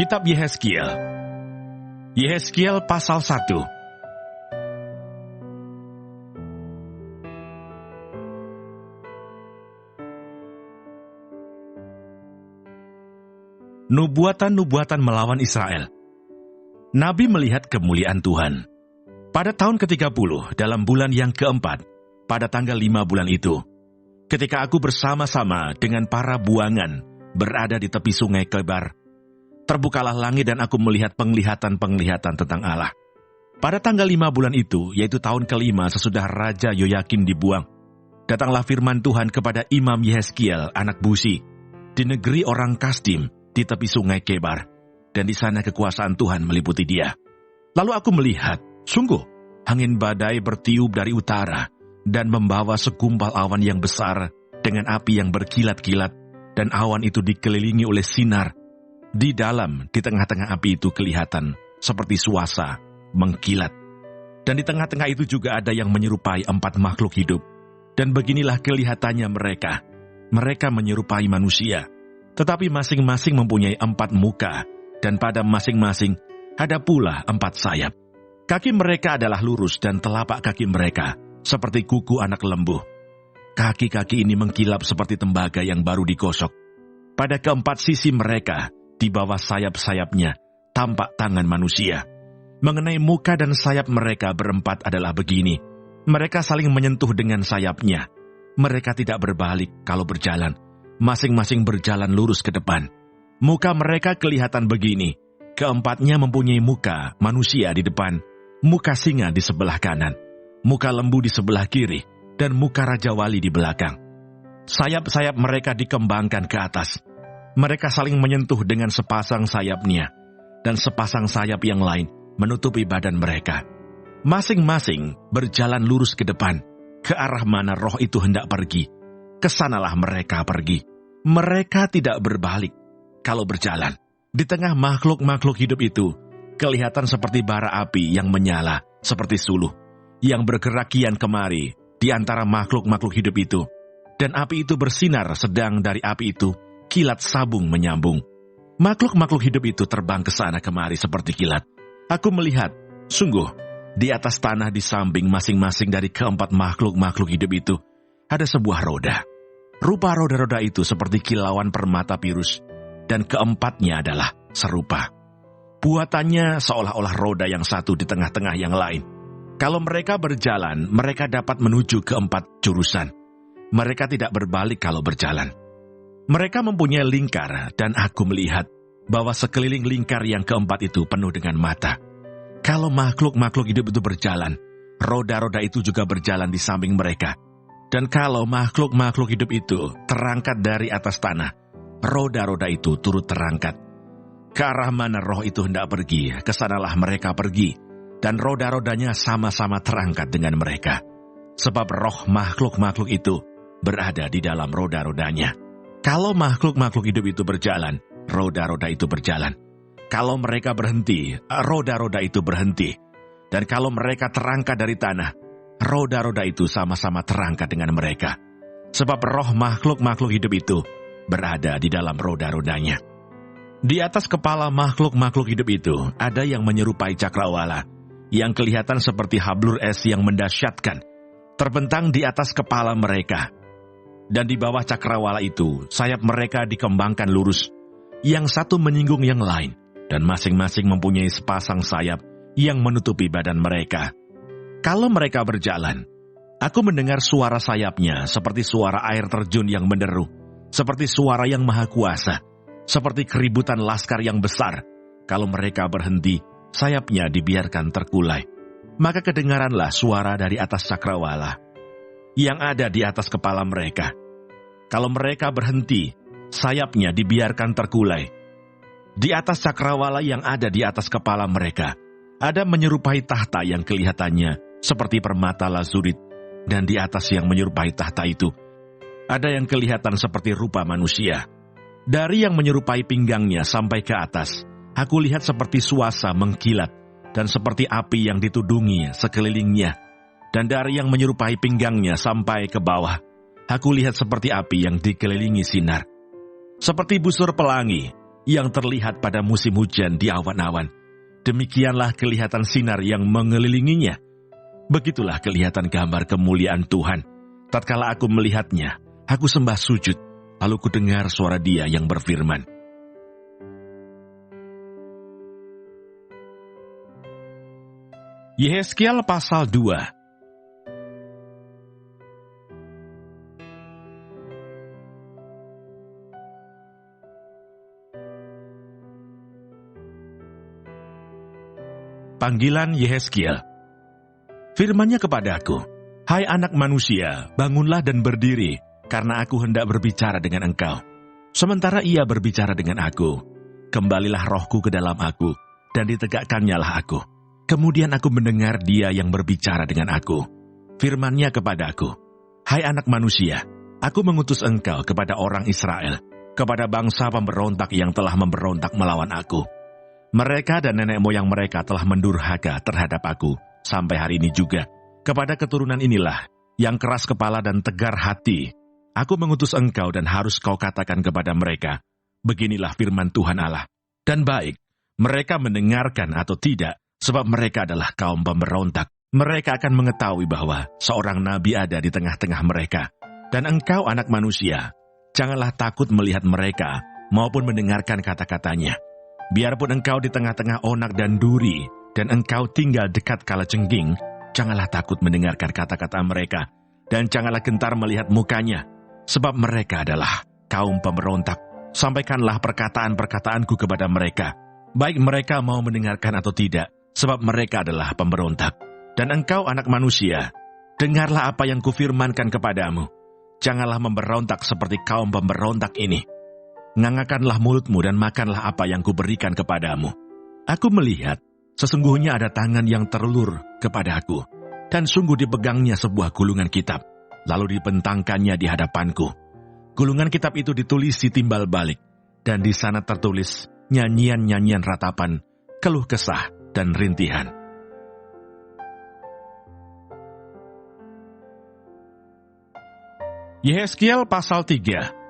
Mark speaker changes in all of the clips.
Speaker 1: Kitab Yehezkiel. Yehezkiel pasal 1. Nubuatan-nubuatan melawan Israel. Nabi melihat kemuliaan Tuhan. Pada tahun ke-30, dalam bulan yang keempat, pada tanggal 5 bulan itu, ketika aku bersama-sama dengan para buangan berada di tepi sungai Kebar, terbukalah langit dan aku melihat penglihatan-penglihatan tentang Allah. Pada tanggal 5 bulan itu, yaitu tahun ke-5 sesudah Raja Yoyakim dibuang, datanglah firman Tuhan kepada Imam Yehezkiel, anak Buzi, di negeri orang Kasdim, di tepi sungai Kebar, dan di sana kekuasaan Tuhan meliputi dia. Lalu aku melihat, sungguh, angin badai bertiup dari utara, dan membawa segumpal awan yang besar, dengan api yang berkilat-kilat, dan awan itu dikelilingi oleh sinar. Di tengah-tengah api itu kelihatan seperti suasa mengkilat. Dan di tengah-tengah itu juga ada yang menyerupai 4 makhluk hidup. Dan beginilah kelihatannya mereka. Mereka menyerupai manusia, tetapi masing-masing mempunyai 4 muka, dan pada masing-masing ada pula 4 sayap. Kaki mereka adalah lurus dan telapak kaki mereka seperti kuku anak lembu. Kaki-kaki ini mengkilap seperti tembaga yang baru digosok. Pada keempat sisi mereka, di bawah sayap-sayapnya, tampak tangan manusia. Mengenai muka dan sayap mereka berempat adalah begini. Mereka saling menyentuh dengan sayapnya. Mereka tidak berbalik kalau berjalan. Masing-masing berjalan lurus ke depan. Muka mereka kelihatan begini. Keempatnya mempunyai muka manusia di depan, muka singa di sebelah kanan, muka lembu di sebelah kiri, dan muka Raja Wali di belakang. Sayap-sayap mereka dikembangkan ke atas. Mereka saling menyentuh dengan sepasang sayapnya, dan sepasang sayap yang lain menutupi badan mereka. Masing-masing berjalan lurus ke depan, ke arah mana roh itu hendak pergi. Kesanalah mereka pergi. Mereka tidak berbalik kalau berjalan. Di tengah makhluk-makhluk hidup itu, kelihatan seperti bara api yang menyala, seperti suluh, yang bergerak kian kemari di antara makhluk-makhluk hidup itu. Dan api itu bersinar, sedang dari api itu kilat sabung menyambung. Makhluk-makhluk hidup itu terbang ke sana kemari seperti kilat. Aku melihat, sungguh, di atas tanah di samping masing-masing dari keempat makhluk-makhluk hidup itu, ada sebuah roda. Rupa roda-roda itu seperti kilauan permata pirus, dan keempatnya adalah serupa. Buatannya seolah-olah roda yang satu di tengah-tengah yang lain. Kalau mereka berjalan, mereka dapat menuju ke 4 jurusan. Mereka tidak berbalik kalau berjalan. Mereka mempunyai lingkar, dan aku melihat bahwa sekeliling lingkar yang keempat itu penuh dengan mata. Kalau makhluk-makhluk hidup itu berjalan, roda-roda itu juga berjalan di samping mereka. Dan kalau makhluk-makhluk hidup itu terangkat dari atas tanah, roda-roda itu turut terangkat. Ke arah mana roh itu hendak pergi, kesanalah mereka pergi, dan roda-rodanya sama-sama terangkat dengan mereka. Sebab roh makhluk-makhluk itu berada di dalam roda-rodanya. Kalau makhluk-makhluk hidup itu berjalan, roda-roda itu berjalan. Kalau mereka berhenti, roda-roda itu berhenti. Dan kalau mereka terangkat dari tanah, roda-roda itu sama-sama terangkat dengan mereka. Sebab roh makhluk-makhluk hidup itu berada di dalam roda-rodanya. Di atas kepala makhluk-makhluk hidup itu, ada yang menyerupai cakrawala, yang kelihatan seperti hablur es yang mendasyatkan, terbentang di atas kepala mereka. Dan di bawah cakrawala itu, sayap mereka dikembangkan lurus, yang satu menyinggung yang lain, dan masing-masing mempunyai sepasang sayap yang menutupi badan mereka. Kalau mereka berjalan, aku mendengar suara sayapnya seperti suara air terjun yang menderu, seperti suara yang maha kuasa, seperti keributan laskar yang besar. Kalau mereka berhenti, sayapnya dibiarkan terkulai. Maka kedengaranlah suara dari atas cakrawala yang ada di atas kepala mereka. Kalau mereka berhenti, sayapnya dibiarkan terkulai. Di atas cakrawala yang ada di atas kepala mereka, ada menyerupai tahta yang kelihatannya seperti permata lazurit, dan di atas yang menyerupai tahta itu, ada yang kelihatan seperti rupa manusia. Dari yang menyerupai pinggangnya sampai ke atas, aku lihat seperti suasa mengkilat, dan seperti api yang ditudungi sekelilingnya. Dan dari yang menyerupai pinggangnya sampai ke bawah, aku lihat seperti api yang dikelilingi sinar. Seperti busur pelangi, yang terlihat pada musim hujan di awan-awan. Demikianlah kelihatan sinar yang mengelilinginya. Begitulah kelihatan gambar kemuliaan Tuhan. Tatkala aku melihatnya, aku sembah sujud, lalu kudengar suara Dia yang berfirman. Yehezkiel pasal 2. Panggilan Yehezkiel. Firman-Nya kepadaku, "Hai anak manusia, bangunlah dan berdiri, karena aku hendak berbicara dengan engkau." Sementara ia berbicara dengan aku, kembalilah rohku ke dalam aku, dan ditegakkannya aku. Kemudian aku mendengar Dia yang berbicara dengan aku. Firman-Nya kepadaku, "Hai anak manusia, aku mengutus engkau kepada orang Israel, kepada bangsa pemberontak yang telah memberontak melawan aku. Mereka dan nenek moyang mereka telah mendurhaka terhadap aku, sampai hari ini juga. Kepada keturunan inilah, yang keras kepala dan tegar hati, aku mengutus engkau dan harus kau katakan kepada mereka, beginilah firman Tuhan Allah. Dan baik, mereka mendengarkan atau tidak, sebab mereka adalah kaum pemberontak. Mereka akan mengetahui bahwa seorang nabi ada di tengah-tengah mereka. Dan engkau anak manusia, janganlah takut melihat mereka, maupun mendengarkan kata-katanya. Biarpun engkau di tengah-tengah onak dan duri, dan engkau tinggal dekat kalajengking, janganlah takut mendengarkan kata-kata mereka, dan janganlah gentar melihat mukanya, sebab mereka adalah kaum pemberontak. Sampaikanlah perkataan-perkataanku kepada mereka, baik mereka mau mendengarkan atau tidak, sebab mereka adalah pemberontak. Dan engkau anak manusia, dengarlah apa yang kufirmankan kepadamu. Janganlah memberontak seperti kaum pemberontak ini. Ngangakanlah mulutmu dan makanlah apa yang kuberikan kepadamu. Aku melihat, sesungguhnya ada tangan yang terulur kepada aku, dan sungguh dipegangnya sebuah gulungan kitab, lalu dibentangkannya di hadapanku. Gulungan kitab itu ditulisi timbal balik, dan di sana tertulis nyanyian-nyanyian ratapan, keluh kesah, dan rintihan. Yehezkiel pasal 3.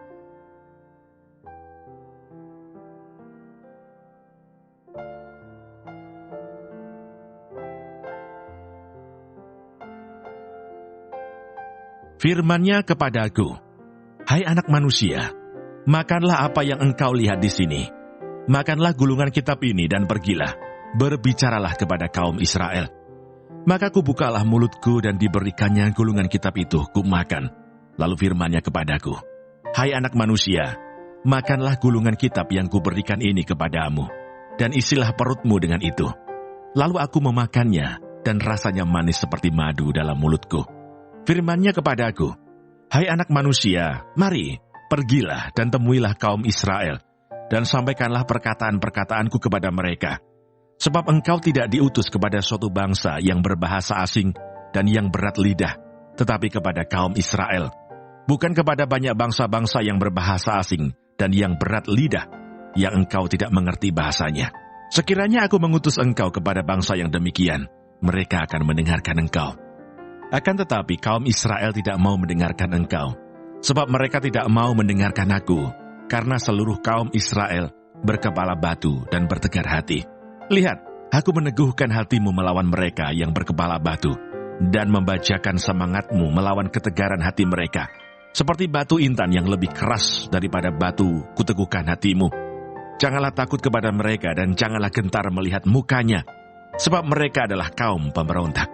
Speaker 1: Firman-Nya kepadaku, "Hai anak manusia, makanlah apa yang engkau lihat di sini. Makanlah gulungan kitab ini dan pergilah, berbicaralah kepada kaum Israel." Maka kubukalah mulutku dan diberikannya gulungan kitab itu kumakan. Lalu firman-Nya kepadaku, "Hai anak manusia, makanlah gulungan kitab yang kuberikan ini kepadamu, dan isilah perutmu dengan itu." Lalu aku memakannya, dan rasanya manis seperti madu dalam mulutku. Firman-Nya kepadaku, "Hai anak manusia, mari, pergilah dan temuilah kaum Israel, dan sampaikanlah perkataan-perkataanku kepada mereka. Sebab engkau tidak diutus kepada suatu bangsa yang berbahasa asing dan yang berat lidah, tetapi kepada kaum Israel, bukan kepada banyak bangsa-bangsa yang berbahasa asing dan yang berat lidah, yang engkau tidak mengerti bahasanya. Sekiranya aku mengutus engkau kepada bangsa yang demikian, mereka akan mendengarkan engkau. Akan tetapi kaum Israel tidak mau mendengarkan engkau, sebab mereka tidak mau mendengarkan aku, karena seluruh kaum Israel berkepala batu dan bertegar hati. Lihat, aku meneguhkan hatimu melawan mereka yang berkepala batu, dan membajakan semangatmu melawan ketegaran hati mereka. Seperti batu intan yang lebih keras daripada batu kuteguhkan hatimu. Janganlah takut kepada mereka dan janganlah gentar melihat mukanya, sebab mereka adalah kaum pemberontak.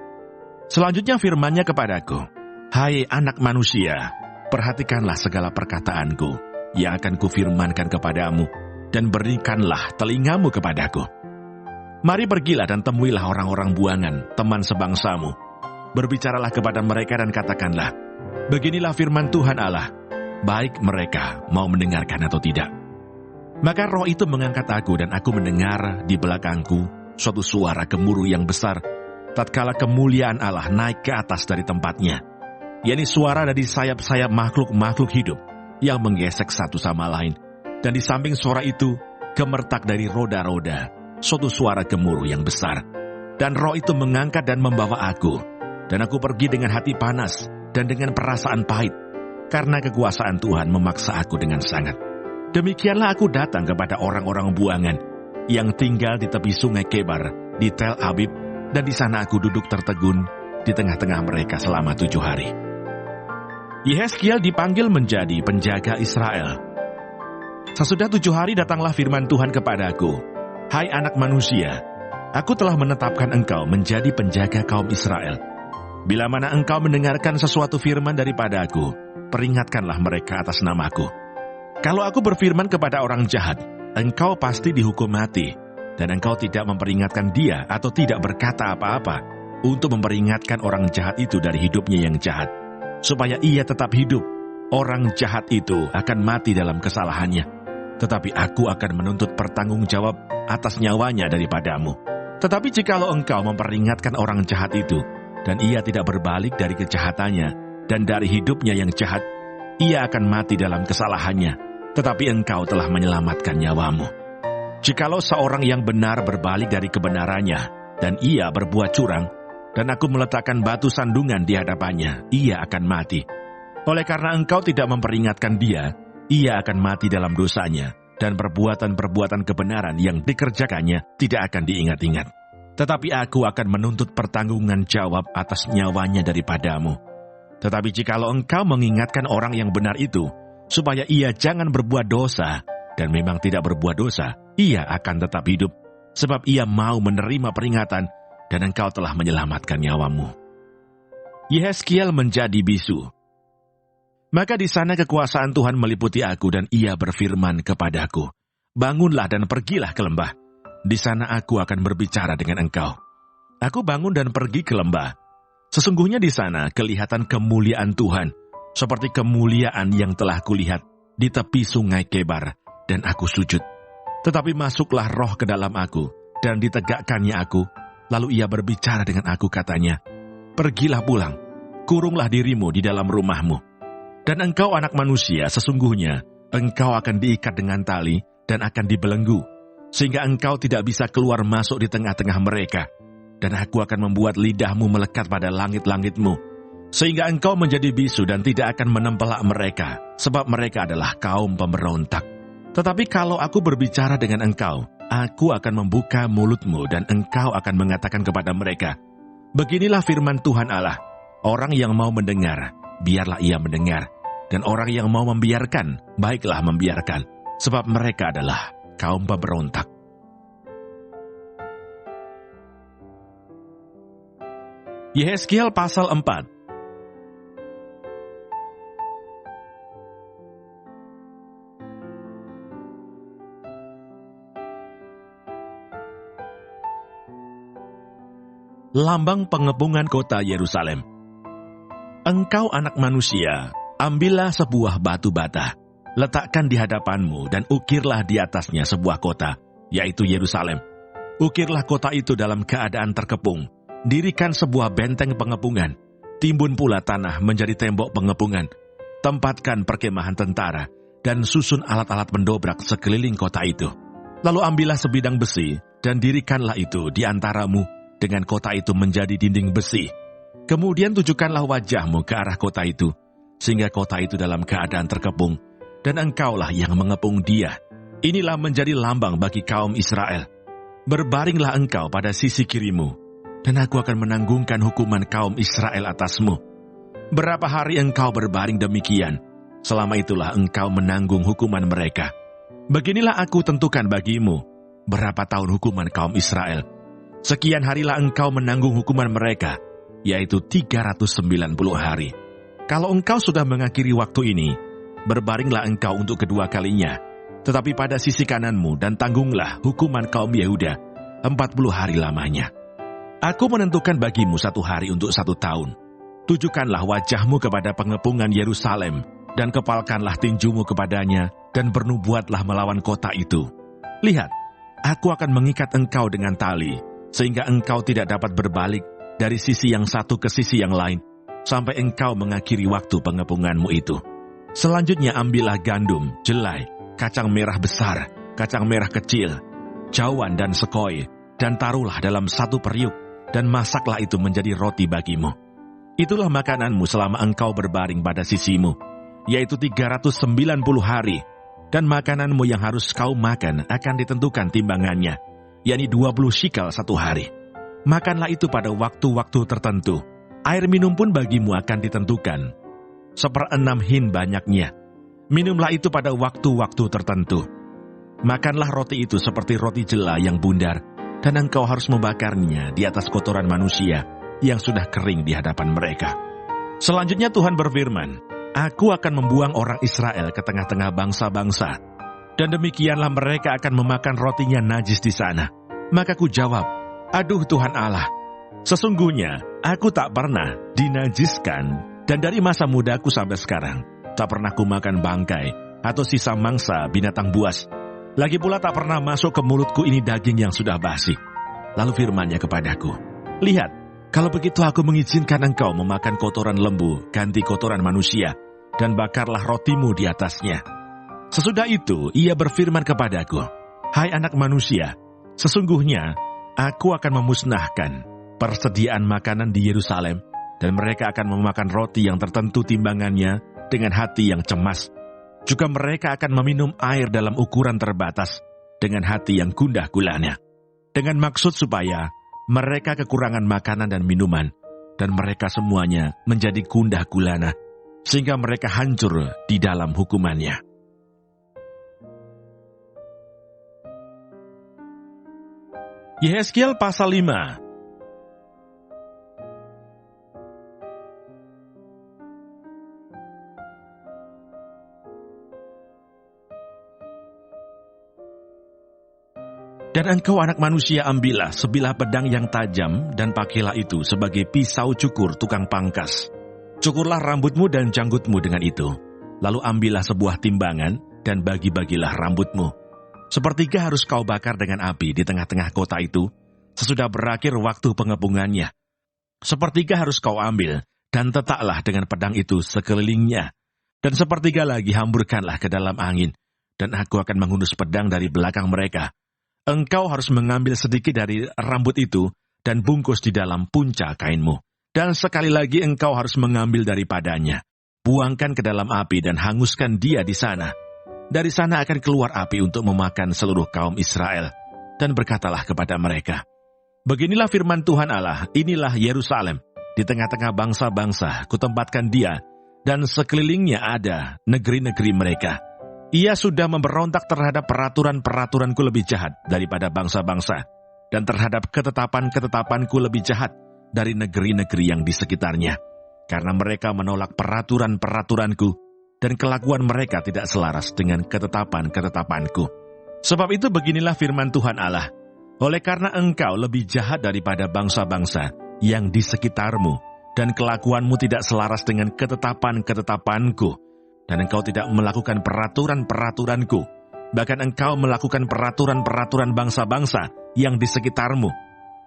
Speaker 1: Selanjutnya firman-Nya kepadaku, "Hai anak manusia, perhatikanlah segala perkataanku yang akan kufirmankan kepadamu, dan berikanlah telingamu kepadaku. Mari pergilah dan temuilah orang-orang buangan, teman sebangsamu. Berbicaralah kepada mereka dan katakanlah, beginilah firman Tuhan Allah, baik mereka mau mendengarkan atau tidak." Maka roh itu mengangkat aku dan aku mendengar di belakangku suatu suara gemuruh yang besar, tatkala kemuliaan Allah naik ke atas dari tempatnya, yakni suara dari sayap-sayap makhluk-makhluk hidup yang menggesek satu sama lain, dan di samping suara itu gemertak dari roda-roda suatu suara gemuruh yang besar. Dan roh itu mengangkat dan membawa aku, dan aku pergi dengan hati panas dan dengan perasaan pahit, karena kekuasaan Tuhan memaksa aku dengan sangat. Demikianlah aku datang kepada orang-orang buangan yang tinggal di tepi sungai Kebar di Tel Abib, dan di sana aku duduk tertegun di tengah-tengah mereka selama 7 hari. Yehezkiel dipanggil menjadi penjaga Israel. Sesudah 7 hari datanglah firman Tuhan kepadaku, "Hai anak manusia, aku telah menetapkan engkau menjadi penjaga kaum Israel. Bila mana engkau mendengarkan sesuatu firman daripada aku, peringatkanlah mereka atas namaku. Kalau aku berfirman kepada orang jahat, engkau pasti dihukum mati, dan engkau tidak memperingatkan dia atau tidak berkata apa-apa untuk memperingatkan orang jahat itu dari hidupnya yang jahat, supaya ia tetap hidup. Orang jahat itu akan mati dalam kesalahannya, tetapi aku akan menuntut pertanggungjawab atas nyawanya daripadamu. Tetapi jikalau engkau memperingatkan orang jahat itu, dan ia tidak berbalik dari kejahatannya dan dari hidupnya yang jahat, ia akan mati dalam kesalahannya, tetapi engkau telah menyelamatkan nyawamu. Jikalau seorang yang benar berbalik dari kebenarannya, dan ia berbuat curang, dan aku meletakkan batu sandungan di hadapannya, ia akan mati. Oleh karena engkau tidak memperingatkan dia, ia akan mati dalam dosanya, dan perbuatan-perbuatan kebenaran yang dikerjakannya tidak akan diingat-ingat. Tetapi aku akan menuntut pertanggungan jawab atas nyawanya daripadamu. Tetapi jikalau engkau mengingatkan orang yang benar itu, supaya ia jangan berbuat dosa, dan memang tidak berbuat dosa, ia akan tetap hidup, sebab ia mau menerima peringatan, dan engkau telah menyelamatkan nyawamu." Yehezkiel menjadi bisu. Maka di sana kekuasaan Tuhan meliputi aku, dan ia berfirman kepadaku, "Bangunlah dan pergilah ke lembah. Di sana aku akan berbicara dengan engkau." Aku bangun dan pergi ke lembah. Sesungguhnya di sana kelihatan kemuliaan Tuhan, seperti kemuliaan yang telah kulihat di tepi sungai Kebar, dan aku sujud. Tetapi masuklah roh ke dalam aku, dan ditegakkannya aku. Lalu ia berbicara dengan aku, katanya, "Pergilah pulang, kurunglah dirimu di dalam rumahmu. Dan engkau anak manusia, sesungguhnya engkau akan diikat dengan tali dan akan dibelenggu, sehingga engkau tidak bisa keluar masuk di tengah-tengah mereka. Dan aku akan membuat lidahmu melekat pada langit-langitmu, sehingga engkau menjadi bisu dan tidak akan menempelak mereka, sebab mereka adalah kaum pemberontak. Tetapi kalau aku berbicara dengan engkau, aku akan membuka mulutmu dan engkau akan mengatakan kepada mereka, 'Beginilah firman Tuhan Allah.' Orang yang mau mendengar, biarlah ia mendengar, dan orang yang mau membiarkan, baiklah membiarkan, sebab mereka adalah kaum pemberontak." Yehezkiel pasal 4. Lambang pengepungan kota Yerusalem. Engkau anak manusia, ambillah sebuah batu bata, letakkan di hadapanmu dan ukirlah di atasnya sebuah kota, yaitu Yerusalem. Ukirlah kota itu dalam keadaan terkepung. Dirikan sebuah benteng pengepungan, timbun pula tanah menjadi tembok pengepungan, tempatkan perkemahan tentara, dan susun alat-alat mendobrak sekeliling kota itu. Lalu ambillah sebidang besi, dan dirikanlah itu di antaramu, dengan kota itu menjadi dinding besi. Kemudian tujukanlah wajahmu ke arah kota itu, sehingga kota itu dalam keadaan terkepung, dan engkaulah yang mengepung dia. Inilah menjadi lambang bagi kaum Israel. Berbaringlah engkau pada sisi kirimu, dan aku akan menanggungkan hukuman kaum Israel atasmu. Berapa hari engkau berbaring demikian, selama itulah engkau menanggung hukuman mereka. Beginilah aku tentukan bagimu, berapa tahun hukuman kaum Israel. Sekian harilah engkau menanggung hukuman mereka, yaitu 390 hari. Kalau engkau sudah mengakhiri waktu ini, berbaringlah engkau untuk kedua kalinya, tetapi pada sisi kananmu dan tanggunglah hukuman kaum Yehuda 40 hari lamanya. Aku menentukan bagimu 1 hari untuk 1 tahun. Tujukanlah wajahmu kepada pengepungan Yerusalem, dan kepalkanlah tinjumu kepadanya, dan bernubuatlah melawan kota itu. Lihat, aku akan mengikat engkau dengan tali, sehingga engkau tidak dapat berbalik dari sisi yang satu ke sisi yang lain, sampai engkau mengakhiri waktu pengepunganmu itu. Selanjutnya ambillah gandum, jelai, kacang merah besar, kacang merah kecil, jawan dan sekoi, dan taruhlah dalam 1 periuk, dan masaklah itu menjadi roti bagimu. Itulah makananmu selama engkau berbaring pada sisimu, yaitu 390 hari. dan makananmu yang harus kau makan akan ditentukan timbangannya, yakni 20 shikal satu hari. Makanlah itu pada waktu-waktu tertentu. Air minum pun bagimu akan ditentukan, 1/6 hin banyaknya. Minumlah itu pada waktu-waktu tertentu. Makanlah roti itu seperti roti jela yang bundar, dan engkau harus membakarnya di atas kotoran manusia yang sudah kering di hadapan mereka. Selanjutnya Tuhan berfirman, Aku akan membuang orang Israel ke tengah-tengah bangsa-bangsa, dan demikianlah mereka akan memakan rotinya najis di sana. Maka ku jawab, Aduh Tuhan Allah, sesungguhnya aku tak pernah dinajiskan, dan dari masa mudaku sampai sekarang, tak pernah ku makan bangkai atau sisa mangsa binatang buas. Lagi pula tak pernah masuk ke mulutku ini daging yang sudah basi. Lalu firman-Nya kepadaku, Lihat, kalau begitu aku mengizinkan engkau memakan kotoran lembu, ganti kotoran manusia, dan bakarlah rotimu di atasnya. Sesudah itu, ia berfirman kepadaku, Hai anak manusia, sesungguhnya aku akan memusnahkan persediaan makanan di Yerusalem, dan mereka akan memakan roti yang tertentu timbangannya dengan hati yang cemas. Juga mereka akan meminum air dalam ukuran terbatas dengan hati yang gundah gulana, dengan maksud supaya mereka kekurangan makanan dan minuman, dan mereka semuanya menjadi gundah gulana, sehingga mereka hancur di dalam hukumannya. Yehezkiel pasal 5. Dan engkau anak manusia, ambillah sebilah pedang yang tajam dan pakailah itu sebagai pisau cukur tukang pangkas. Cukurlah rambutmu dan janggutmu dengan itu. Lalu ambillah sebuah timbangan dan bagi-bagilah rambutmu. Sepertiga harus kau bakar dengan api di tengah-tengah kota itu, sesudah berakhir waktu pengepungannya. Sepertiga harus kau ambil dan tetaklah dengan pedang itu sekelilingnya. Dan sepertiga lagi hamburkanlah ke dalam angin, dan aku akan menghunus pedang dari belakang mereka. Engkau harus mengambil sedikit dari rambut itu dan bungkus di dalam punca kainmu. Dan sekali lagi engkau harus mengambil daripadanya. Buangkan ke dalam api dan hanguskan dia di sana. Dari sana akan keluar api untuk memakan seluruh kaum Israel. Dan berkatalah kepada mereka, Beginilah firman Tuhan Allah, inilah Yerusalem. Di tengah-tengah bangsa-bangsa kutempatkan dia, dan sekelilingnya ada negeri-negeri mereka. Ia sudah memberontak terhadap peraturan-peraturanku lebih jahat daripada bangsa-bangsa, dan terhadap ketetapan-ketetapanku lebih jahat dari negeri-negeri yang di sekitarnya. Karena mereka menolak peraturan-peraturanku, dan kelakuan mereka tidak selaras dengan ketetapan-ketetapanku. Sebab itu beginilah firman Tuhan Allah, oleh karena engkau lebih jahat daripada bangsa-bangsa yang di sekitarmu, dan kelakuanmu tidak selaras dengan ketetapan-ketetapanku, dan engkau tidak melakukan peraturan-peraturanku, bahkan engkau melakukan peraturan-peraturan bangsa-bangsa yang di sekitarmu.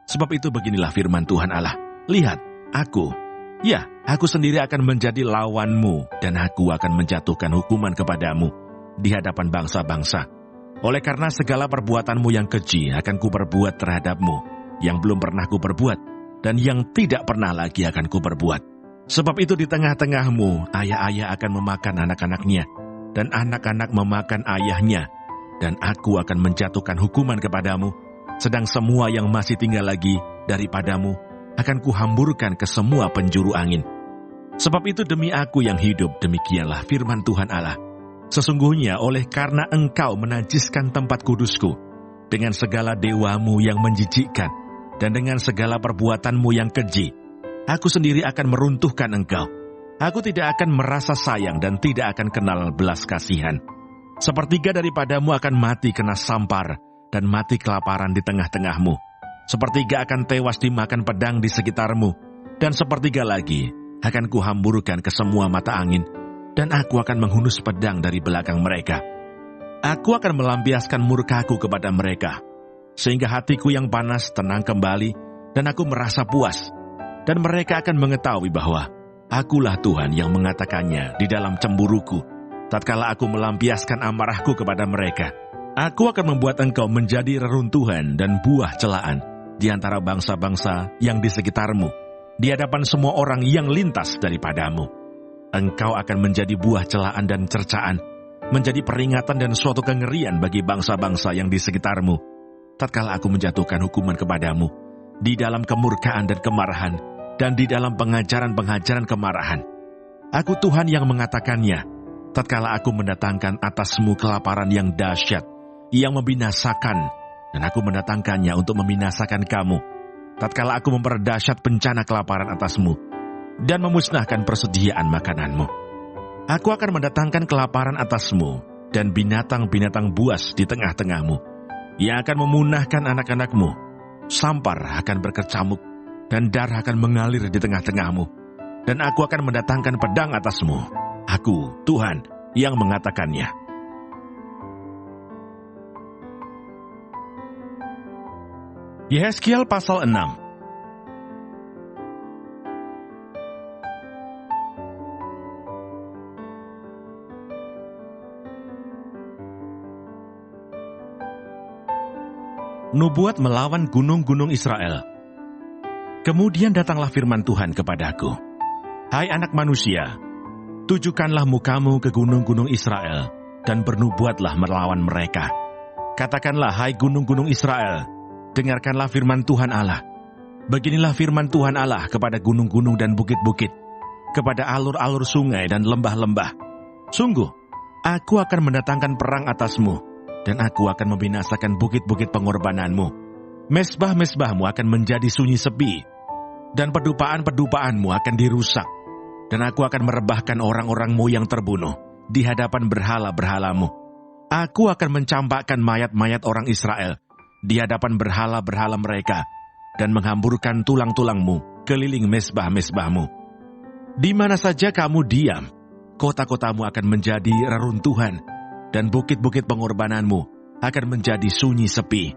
Speaker 1: Sebab itu beginilah firman Tuhan Allah, Lihat, aku sendiri akan menjadi lawanmu, dan aku akan menjatuhkan hukuman kepadamu di hadapan bangsa-bangsa. Oleh karena segala perbuatanmu yang keji akan kuperbuat terhadapmu, yang belum pernah kuperbuat, dan yang tidak pernah lagi akan kuperbuat. Sebab itu di tengah-tengahmu, ayah-ayah akan memakan anak-anaknya, dan anak-anak memakan ayahnya, dan aku akan menjatuhkan hukuman kepadamu, sedang semua yang masih tinggal lagi daripadamu akan kuhamburkan ke semua penjuru angin. Sebab itu demi aku yang hidup, demikianlah firman Tuhan Allah, sesungguhnya oleh karena engkau menajiskan tempat kudusku, dengan segala dewamu yang menjijikkan, dan dengan segala perbuatanmu yang keji, aku sendiri akan meruntuhkan engkau. Aku tidak akan merasa sayang dan tidak akan kenal belas kasihan. Sepertiga daripadamu akan mati kena sampar dan mati kelaparan di tengah-tengahmu. Sepertiga akan tewas dimakan pedang di sekitarmu, dan sepertiga lagi akan kuhamburkan ke semua mata angin, dan aku akan menghunus pedang dari belakang mereka. Aku akan melampiaskan murkaku kepada mereka, sehingga hatiku yang panas tenang kembali, dan aku merasa puas. Dan mereka akan mengetahui bahwa akulah Tuhan yang mengatakannya di dalam cemburuku, tatkala aku melampiaskan amarahku kepada mereka. Aku akan membuat engkau menjadi reruntuhan dan buah celaan di antara bangsa-bangsa yang di sekitarmu, di hadapan semua orang yang lintas daripadamu. Engkau akan menjadi buah celaan dan cercaan. menjadi peringatan dan suatu kengerian bagi bangsa-bangsa yang di sekitarmu, tatkala aku menjatuhkan hukuman kepadamu, di dalam kemurkaan dan kemarahan, dan di dalam pengajaran-pengajaran kemarahan. Aku Tuhan yang mengatakannya, tatkala aku mendatangkan atasmu kelaparan yang dahsyat, yang membinasakan, dan aku mendatangkannya untuk membinasakan kamu, tatkala aku memperdahsyat bencana kelaparan atasmu, dan memusnahkan persediaan makananmu. Aku akan mendatangkan kelaparan atasmu, dan binatang-binatang buas di tengah-tengahmu, yang akan memunahkan anak-anakmu. Sampar akan berkecamuk, dan darah akan mengalir di tengah-tengahmu. Dan aku akan mendatangkan pedang atasmu. Aku, Tuhan, yang mengatakannya. Yehezkiel pasal 6. Nubuat melawan gunung-gunung Israel. Kemudian datanglah firman Tuhan kepadaku. Hai anak manusia, tujukanlah mukamu ke gunung-gunung Israel, dan bernubuatlah melawan mereka. Katakanlah, hai gunung-gunung Israel, dengarkanlah firman Tuhan Allah. Beginilah firman Tuhan Allah kepada gunung-gunung dan bukit-bukit, kepada alur-alur sungai dan lembah-lembah. Sungguh, aku akan mendatangkan perang atasmu, dan aku akan membinasakan bukit-bukit pengorbananmu. Mesbah-mesbahmu akan menjadi sunyi sepi, dan pedupaan-pedupaanmu akan dirusak. Dan aku akan merebahkan orang-orangmu yang terbunuh di hadapan berhala-berhalamu. Aku akan mencampakkan mayat-mayat orang Israel di hadapan berhala-berhala mereka, dan menghamburkan tulang-tulangmu keliling mesbah-mesbahmu. Di mana saja kamu diam, kota-kotamu akan menjadi reruntuhan, dan bukit-bukit pengorbananmu akan menjadi sunyi sepi,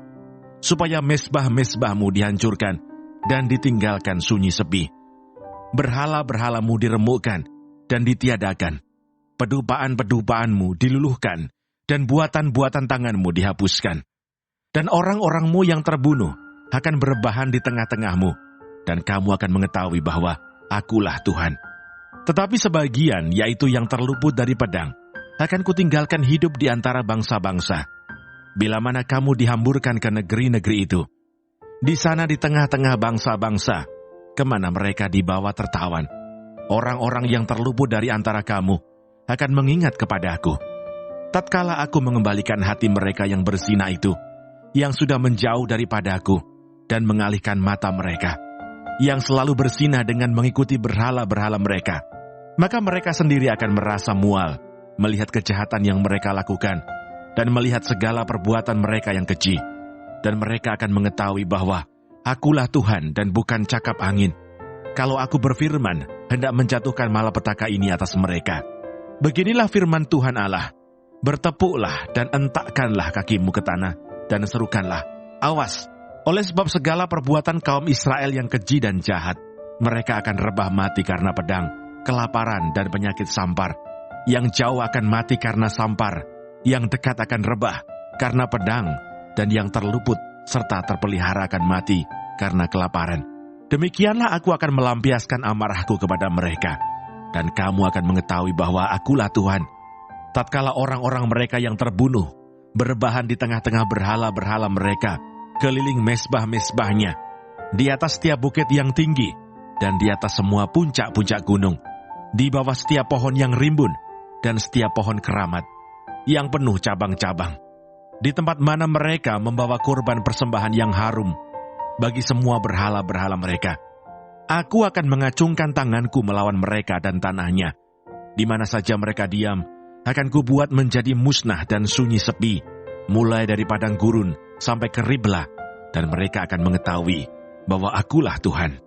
Speaker 1: supaya mesbah-mesbahmu dihancurkan dan ditinggalkan sunyi sepi. Berhala-berhalamu diremukkan dan ditiadakan, pedupaan-pedupaanmu diluluhkan, dan buatan-buatan tanganmu dihapuskan. Dan orang-orangmu yang terbunuh akan berbahan di tengah-tengahmu, dan kamu akan mengetahui bahwa akulah Tuhan. Tetapi sebagian, yaitu yang terluput dari pedang, akan kutinggalkan hidup di antara bangsa-bangsa. Bila mana kamu dihamburkan ke negeri-negeri itu, di sana di tengah-tengah bangsa-bangsa, kemana mereka dibawa tertawan, orang-orang yang terluput dari antara kamu akan mengingat kepada aku. Tatkala aku mengembalikan hati mereka yang berzina itu, yang sudah menjauh daripada aku, dan mengalihkan mata mereka, yang selalu berzina dengan mengikuti berhala-berhala mereka, maka mereka sendiri akan merasa mual melihat kejahatan yang mereka lakukan, dan melihat segala perbuatan mereka yang keji. Dan mereka akan mengetahui bahwa akulah Tuhan dan bukan cakap angin, kalau aku berfirman hendak menjatuhkan malapetaka ini atas mereka. Beginilah firman Tuhan Allah, bertepuklah dan entakkanlah kakimu ke tanah, dan serukanlah, awas, oleh sebab segala perbuatan kaum Israel yang keji dan jahat, mereka akan rebah mati karena pedang, kelaparan dan penyakit sampar. Yang jauh akan mati karena sampar, yang dekat akan rebah karena pedang, dan yang terluput serta terpelihara akan mati karena kelaparan. Demikianlah aku akan melampiaskan amarahku kepada mereka, dan kamu akan mengetahui bahwa akulah Tuhan. Tatkala orang-orang mereka yang terbunuh berbahan di tengah-tengah berhala-berhala mereka, keliling mesbah-mesbahnya, di atas setiap bukit yang tinggi, dan di atas semua puncak-puncak gunung, di bawah setiap pohon yang rimbun, dan setiap pohon keramat yang penuh cabang-cabang, di tempat mana mereka membawa kurban persembahan yang harum bagi semua berhala-berhala mereka. Aku akan mengacungkan tanganku melawan mereka dan tanahnya. Di mana saja mereka diam, akan kubuat menjadi musnah dan sunyi sepi, mulai dari padang gurun sampai ke Riblah, dan mereka akan mengetahui bahwa akulah Tuhan.